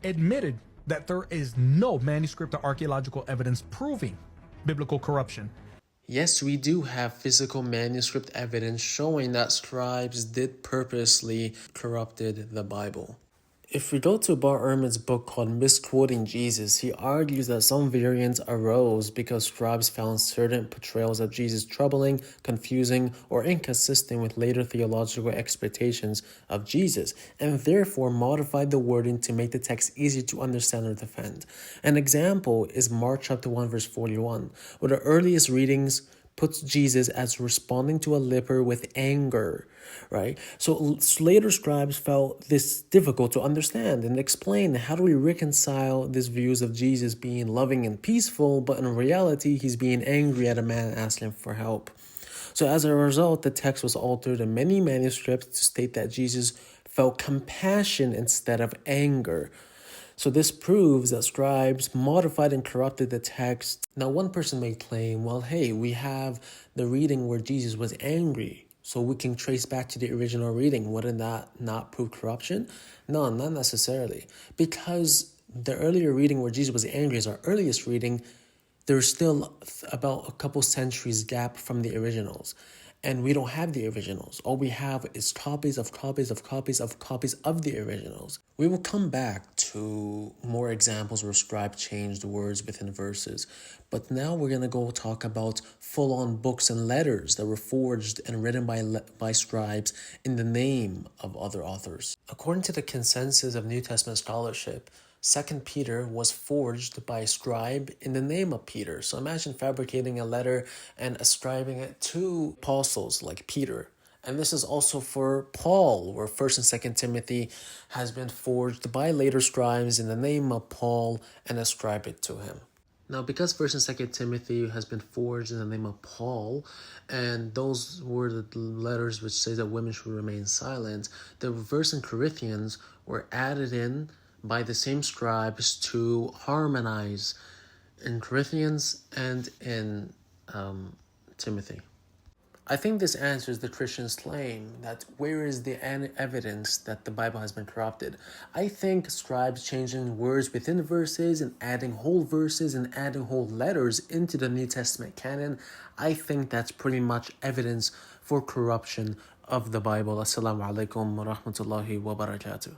admitted that there is no manuscript or archaeological evidence proving biblical corruption. Yes, we do have physical manuscript evidence showing that scribes did purposely corrupted the Bible. If we go to Bart Ehrman's book called Misquoting Jesus, he argues that some variants arose because scribes found certain portrayals of Jesus troubling, confusing, or inconsistent with later theological expectations of Jesus, and therefore modified the wording to make the text easier to understand or defend. An example is Mark chapter 1 verse 41, where the earliest readings puts Jesus as responding to a leper with anger, right? So later scribes felt this difficult to understand and explain. How do we reconcile these views of Jesus being loving and peaceful, but in reality, he's being angry at a man asking for help? So as a result, the text was altered in many manuscripts to state that Jesus felt compassion instead of anger. So this proves that scribes modified and corrupted the text. Now, one person may claim, well, hey, we have the reading where Jesus was angry, so we can trace back to the original reading. Wouldn't that not prove corruption? No, not necessarily. Because the earlier reading where Jesus was angry is our earliest reading, there's still about a couple centuries gap from the originals. And we don't have the originals. All we have is copies of copies of copies of copies of the originals. We will come back to more examples where scribe changed words within verses. But now we're going to go talk about full-on books and letters that were forged and written by scribes in the name of other authors. According to the consensus of New Testament scholarship, 2 Peter was forged by a scribe in the name of Peter. So imagine fabricating a letter and ascribing it to apostles like Peter. And this is also for Paul, where 1st and 2nd Timothy has been forged by later scribes in the name of Paul and ascribe it to him. Now, because 1st and 2nd Timothy has been forged in the name of Paul, and those were the letters which say that women should remain silent, the verse in Corinthians were added in by the same scribes to harmonize in Corinthians and in Timothy. I think this answers the Christian's claim that where is the evidence that the Bible has been corrupted? I think scribes changing words within verses and adding whole verses and adding whole letters into the New Testament canon, I think that's pretty much evidence for corruption of the Bible. Assalamu alaikum wa rahmatullahi wa barakatuh.